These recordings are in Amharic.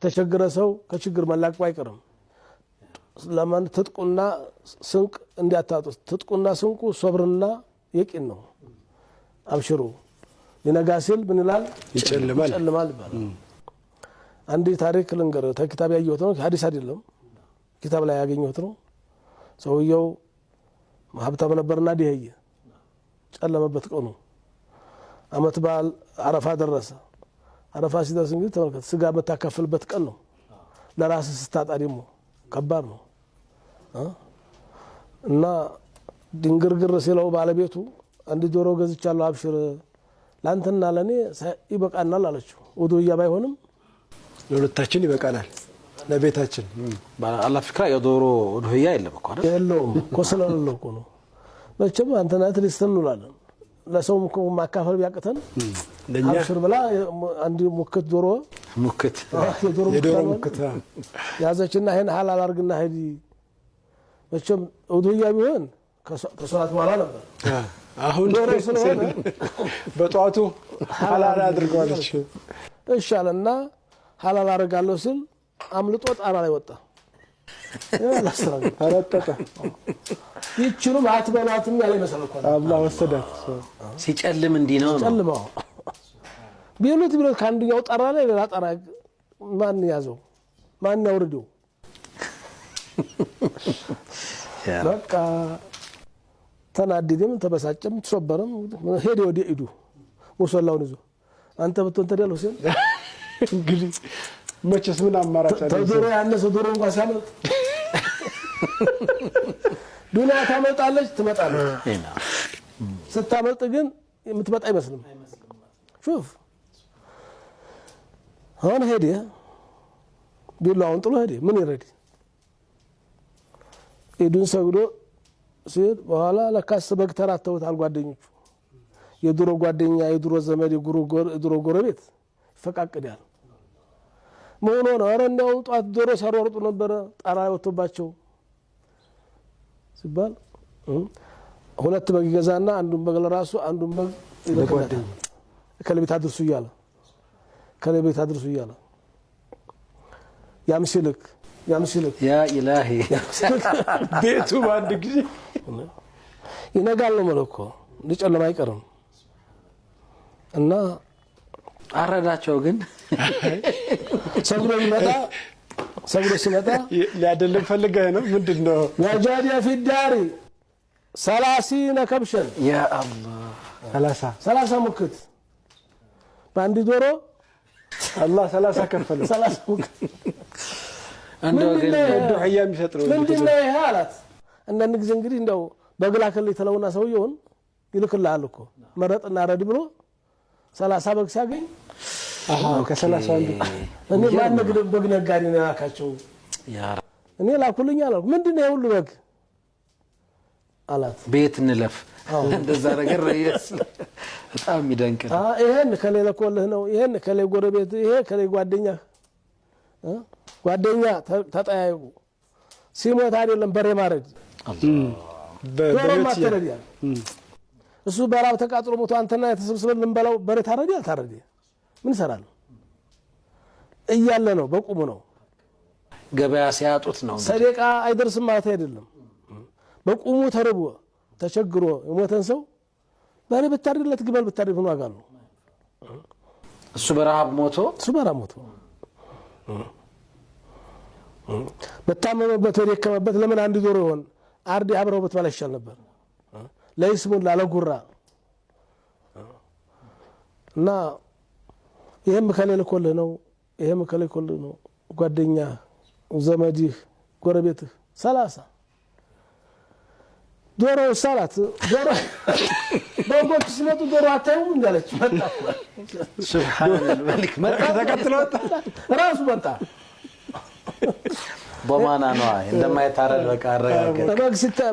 የተቸገረ ሰው ከችግር መላቀቁ አይቀርም ለማን ትጥቁና ስንቅ እንዲያታጡት ትጥቁና ስንቁ ሶብርና የቂን ነው አብሽሩ ለነጋሲል ምን ይላል ይጨልማል ይባላል አንዲ ታሪክ ልንገር ተኪታብ ያየሁት ነው ሐዲስ አይደለም ኪታብ ላይ ያገኘሁት ነው ሰውየው ሀብታም ነበርና ዲህየ ጨለመበት ቀኑ አመት በዓል አረፋ ደረሰ አረፋ ሲደርስ እንግዲህ ተመልከት ስጋ መታከፍልበት ቀን ነው ለራስ ስታጣ ደግሞ ከባድ ነው እና ድንግርግር ሲለው ባለቤቱ አንድ ዶሮ ገዝቻለሁ አብሽር ላንተና ለኔ ይበቃናል አለችው ወዶያ ባይሆንም ለሁለታችን ይበቃናል ለቤታችን ባላ ፍክራ የዶሮ ወዶያ የለም እኮ አይደል የለውም ኮሰለለው እኮ ነው መቼም አንተና ትልስተንላለን ለሰውም ማካፈል ቢያቀተን አብሽር ብላ አንድ ሙክት ዶሮ የዶሮ ሙክት ያዘችና ይሄን ሐላል አርግና ሄዲ መቼም ወዶያ ቢሆን ከሰላት በኋላ ነበር አሁን ዶሮ ስለሆነ በጧቱ ሐላል አድርገዋለች እሺ አለና ሐላል አርጋለሁ ሲል አምልጦ ጣራ ላይ ወጣ ያላስራው አረጠጠ ይችኑ ማትበላትም ያለ መሰለኩ አላህ ወሰዳት ሲጨልም እንዲ ነው ጨልማው ቢሉት ካንዱኛው ጣራ ላይ ሌላ ጣራ ማን ያዘው ማን ያወርደው በቃ ተናደደም ተበሳጨም ተሶበረም ሄደ ወደ ኢዱ ሙሰላውን ይዞ አንተ ብትወንተ ደለው ሲል እንግዲህ መቼስ ምን አማራጭ አለ ተዶሮ ያነሰ ዶሮ እንኳን ሲያመልጥ ዱንያ ታመጣለች ትመጣለች ስታመልጥ ግን የምትመጣ አይመስልም شوف هون ሄደ ቢላውን ጥሎ ሄደ ምን ይረዲ ኢዱን ሰግዶ ሲል በኋላ ለካስ በግ ተራተውታል ጓደኞቹ የድሮ ጓደኛ የድሮ ዘመድ የድሮ ጎረቤት ፈቃቅዳል ምን ሆነ አረንዳው ጧት ዶሮ ሰሮርጡ ነበር ጣራ ወጥቶባቸው ሲባል ሁለት በግ ገዛና አንዱን በግ ለራሱ አንዱን በግ ለጓደኛ ከለቤት አድርሱ ይያለ ያምሽልክ ያ ኢላሂ ቤቱ ባንድ ጊዜ ይነጋል ነው መለኮ ለጨለማ አይቀርም እና አረዳቸው ግን ሰግሮ ሲመጣ ሊያደልም ፈልገህ ነው ምንድነው ወጃዲያ في الدار 30 كبشا يا الله 30 ሙክት ባንዲ ዶሮ አላህ 30 ከፈለ 30 ሙክት እንደው ግን ዱህያ የሚሰጥረው ምንድነው ይሄ አላት እንደን ጊዜ እንግዲህ እንደው በግላከል ተለውና ሰውየውን ይልክልሃል እኮ መረጥና ረድ ብሎ 30 በግ ሲያገኝ ከ30 አንዱ እኔ ማን ነግደ በግ ነጋዴ ነው ያካቸው ያ እኔ ላኩልኝ አለው ምንድነው ይሁሉ በግ አላት ቤት እንለፍ እንደዛ ነገር በጣም ይደንቅ ይሄን ከሌለ ኮልህ ነው ይሄን ከሌ ጎረቤት ይሄ ከሌ ጓደኛ ተጠያዩ ሲሞት አይደለም በሬ ማረድ በሬት ያረዲያ እሱ በራብ ተቃጥሎ ሞቶ አንተና የተሰብስበን ልንበላው በሬ ታረዲ አልታረዲ ምን ይሰራል እያለ ነው በቁሙ ነው ገበያ ሲያጡት ነው ሰደቃ አይደርስም ማለት አይደለም በቁሙ ተርቦ ተቸግሮ የሞተን ሰው በሬ ብታርድለት ግመል ብታርድ ሆኖ አጋሉ እሱ በረሃብ ሞቶ በታመመበት ወደከመበት ለምን አንድ ዶሮ ይሆን አርዲ አብረው በተባለ ይሻል ነበር ለይስሙን ላለጉራ እና ይሄም ከሌለ ኮልህ ነው ይሄም ከሌለ ኮልህ ነው ጓደኛ ዘመዲህ ጎረቤትህ 30 ዶሮ ሰላት ዶሮ በጎች ሲመጡ ዶሮ አታዩም እንዳለች መጣ ሱብሃንአላህ መልክ መጣ ተከትሎት ራሱ መጣ በማና ነው እንደማይታረድ በቃ አረጋገጠ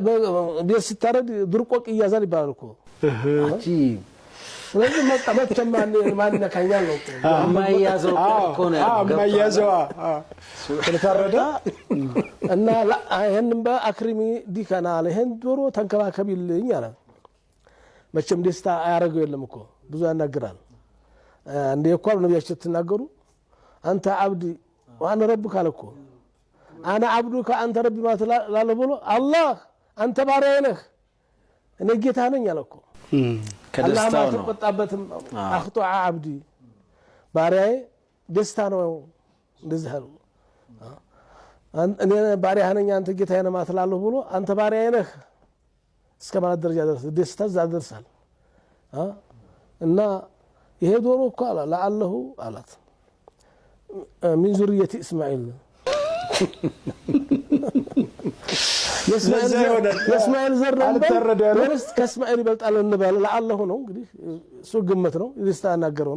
በግ ሲታረድ ድርቆቅ ይያዛል ይባላል እኮ አጂ ስለዚህ መጣ ማን ነካኛል ነው ማያዘው እኮ ነው ማያዘው ስለታረደ እና ይሄንን በአክሪሚ ዲካና ለህን ዶሮ ተንከባከቢልኝ አለ መቼም ደስታ አያረገው የለም እኮ ብዙ ያናግራል እንደ እኮ ነብያችን ተናገሩ አንተ አብዲ وانا ربك አለኮ انا عبدك انت ربي ما ላለ ብሎ አላህ አንተ ባሪያዬ ነህ እኔ ጌታ ነኝ አለኮ ከደስታው ነው ተቆጣበትም አخطع عبدي ባሪያዬ ደስታ ነው እንደዚህ አለ እኔ ባሪያ ነኝ አንተ ጌታዬ ነህ ማለት ላለ ብሎ አንተ ባሪያዬ ነህ እስከማለት ደረጃ ደስታ ዛደርሳል እና ይሄ ዶሮ እኮ አላ ለአለሁ አላት من ذرية إسماعيل يسماعيل زر ورست كاسماعيل يبلط على النبال لعله ነው እንግዲህ ሱ ግመት ነው ይስተናገረው